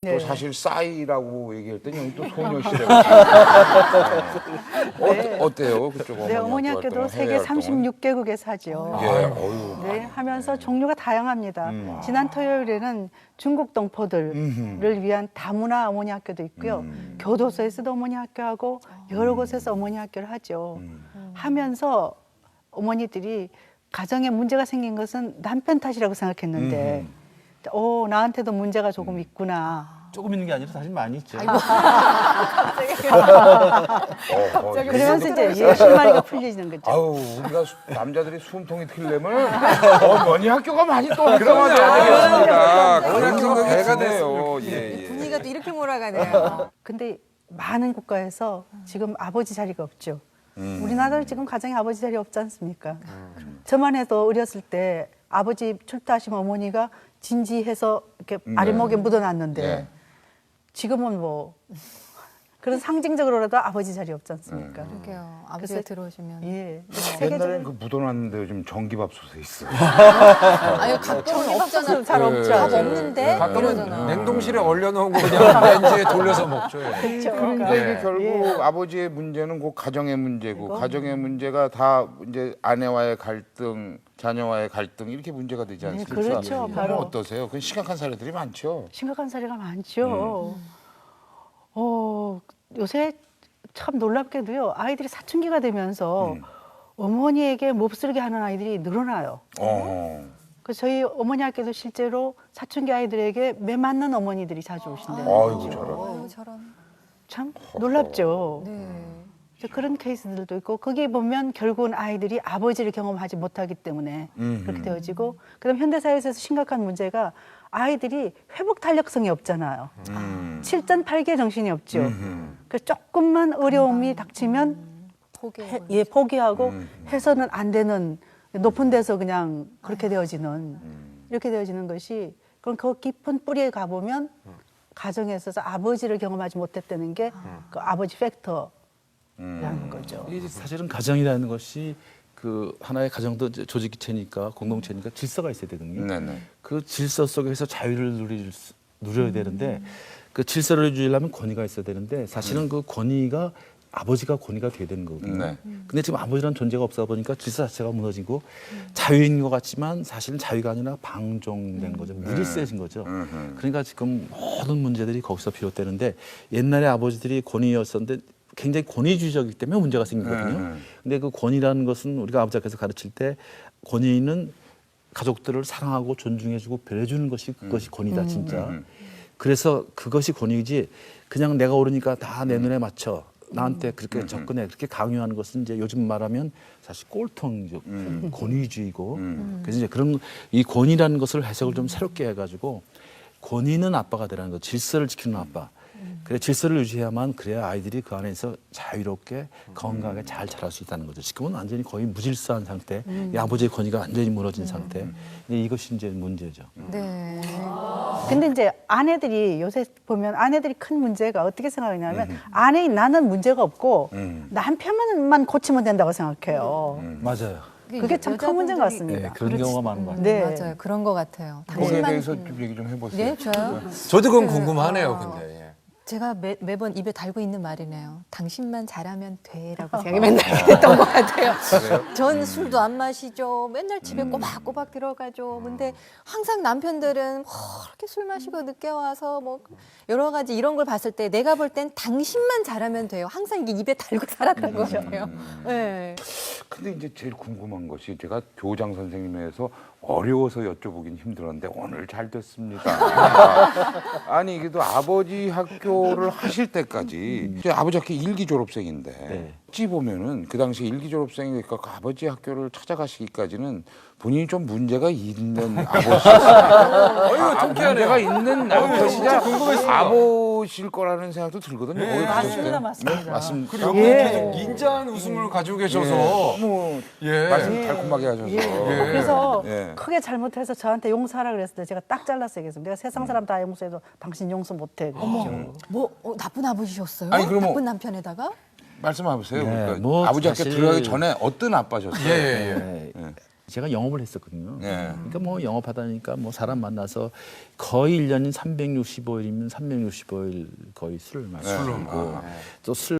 또 네. 사실 싸이라고 얘기할 때는 여기 또 소녀시대가 네. 어때요? 그쪽 네, 어머니 학교도 세계 36개국에 사죠. 예, 어유. 네, 하면서 종류가 다양합니다. 지난 토요일에는 중국 동포들을 위한 다문화 어머니 학교도 있고요. 교도소에서도 어머니 학교하고 여러 곳에서 어머니 학교를 하죠. 하면서 어머니들이 가정에 문제가 생긴 것은 남편 탓이라고 생각했는데 나한테도 문제가 조금 있구나. 조금 있는 게 아니라 사실 많이 있죠. 그러면서 이제 실마리가 풀리는 거죠. 아우 우리가 남자들이 숨통이 트려면 어머니 학교가 많이 또 활성화돼야 되겠습니다. 그런 생각이 배가 돼요. 예, 예. 분위기가 또 이렇게 몰아가네요. 근데 많은 국가에서 지금 아버지 자리가 없죠. 우리나라도 지금 가정에 아버지 자리 없지 않습니까? 저만 해도 어렸을 때 아버지 출타하시면 어머니가 진지해서 이렇게 아랫목에 묻어놨는데 네. 지금은 뭐 그런 상징적으로라도 아버지 자리 없지 않습니까? 그러게요. 아버지가 그래서- 들어오시면. 예. 옛날엔 그 묻어놨는데 요즘 전기밥솥에 있어. 아유, 가끔은 없잖아. 잘 없죠. 밥 아직. 없는데? 가끔은 이러잖아. 냉동실에 얼려놓은 거 그냥 렌즈에 돌려서 먹죠. 그렇죠. 그러니까 이게 예. 결국 아버지의 문제는 꼭 가정의 문제고 가정의 문제가 다 이제 아내와의 갈등, 자녀와의 갈등 이렇게 문제가 되지 않습니까? 그렇죠. 바로. 어떠세요? 그 심각한 사례들이 많죠. 심각한 사례가 많죠. 요새 참 놀랍게도요. 아이들이 사춘기가 되면서 어머니에게 몹쓸게 하는 아이들이 늘어나요. 그 저희 어머니 학교도 실제로 사춘기 아이들에게 매 맞는 어머니들이 자주 오신대요. 아이고 저런. 아유, 저런. 참 놀랍죠. 네. 이제 그런 케이스들도 있고 거기 보면 결국은 아이들이 아버지를 경험하지 못하기 때문에 그렇게 되어지고 그다음 현대사회에서 심각한 문제가 아이들이 회복 탄력성이 없잖아요. 칠전팔기의 정신이 없죠. 그래서 조금만 어려움이 닥치면 포기하고 해서는 안 되는 높은 데서 그냥 그렇게 되어지는 이렇게 되어지는 것이 그럼 그 깊은 뿌리에 가보면 가정에 있어서 아버지를 경험하지 못했다는 게 그 아버지 팩터라는 거죠. 이게 사실은 가정이라는 것이 그 하나의 가정도 이제 조직체니까 공동체니까 질서가 있어야 되거든요. 네네. 그 질서 속에서 자유를 누려야 되는데 그 질서를 유지하려면 권위가 있어야 되는데 사실은 그 권위가 아버지가 권위가 돼야 되는 거거든요. 네. 근데 지금 아버지라는 존재가 없어 보니까 질서 자체가 무너지고 자유인 것 같지만 사실은 자유가 아니라 방종된 거죠. 물이 세진 거죠. 그러니까 지금 모든 문제들이 거기서 비롯되는데 옛날에 아버지들이 권위였었는데 굉장히 권위주의적이기 때문에 문제가 생기거든요. 근데 그 권위라는 것은 우리가 아버지께서 가르칠 때 권위는 가족들을 사랑하고 존중해주고 배려주는 것이 그것이 권위다 진짜. 그래서 그것이 권위이지 그냥 내가 옳으니까 다 내 눈에 맞춰 나한테 그렇게 접근해 그렇게 강요하는 것은 이제 요즘 말하면 사실 꼴통이죠. 권위주의고. 그래서 이제 그런 이 권위라는 것을 해석을 좀 새롭게 해가지고 권위는 아빠가 되라는 거, 질서를 지키는 아빠. 그래 질서를 유지해야만 그래야 아이들이 그 안에서 자유롭게 건강하게 잘 자랄 수 있다는 거죠. 지금은 완전히 거의 무질서한 상태, 이 아버지의 권위가 완전히 무너진 상태. 이것이 이제 문제죠. 네. 근데 이제 아내들이 요새 보면 아내들이 큰 문제가 어떻게 생각하냐면 아내인 나는 문제가 없고 남편만 고치면 된다고 생각해요. 맞아요. 그게 참 큰 문제인 것 같습니다. 네, 그런 경우가 많은 것 같아요. 네. 맞아요. 그런 것 같아요. 거기에 대해서 좀 얘기 좀 해보세요. 네, 저요? 저도 그건 궁금하네요, 근데. 예. 제가 매번 입에 달고 있는 말이네요. 당신만 잘하면 돼라고 제가 맨날 했던 것 같아요. 전 술도 안 마시죠. 맨날 집에 꼬박꼬박 들어가죠. 근데 항상 남편들은 그렇게 술 마시고 늦게 와서 뭐 여러 가지 이런 걸 봤을 때 내가 볼 땐 당신만 잘하면 돼요. 항상 이게 입에 달고 살았던 거예요. 네. 근데 이제 제일 궁금한 것이 제가 교장 선생님에서 어려워서 여쭤보긴 힘들었는데 오늘 잘 됐습니다. 아니 이게도 아버지 학교를 하실 때까지 이제 아버지 학교 일기 졸업생인데 네. 어찌 보면은 그 당시 일기 졸업생이니까 그 아버지 학교를 찾아가시기까지는 본인이 좀 문제가 있는 아버지였어요. 문제가 있는 남편이자 아버지일 거라는 생각도 들거든요. 맞습니다, 맞습니다. 네, 맞습니다. 그리고 옆에 계속 인자한 웃음을 가지고 계셔서. 너무 예. 말씀 달콤하게 하셔서. 그래서 예. 크게 잘못해서 저한테 용서하라 그랬을 때 제가 딱 잘라서 얘기했습니다. 내가 세상 사람 다 용서해도 당신 용서 못해. 그랬죠. 뭐 나쁜 아버지셨어요? 아니, 그러면- 나쁜 남편에다가? 말씀해 보세요. 네, 그러니까 뭐 아버지 학교 사실- 들어가기 전에 어떤 아빠셨어요? 예. 네. 제가 영업을 했었거든요. 네. 그러니까 뭐 영업하다니까 뭐 사람 만나서 거의 1년인 365일이면 365일 거의 술을 마시고 또 술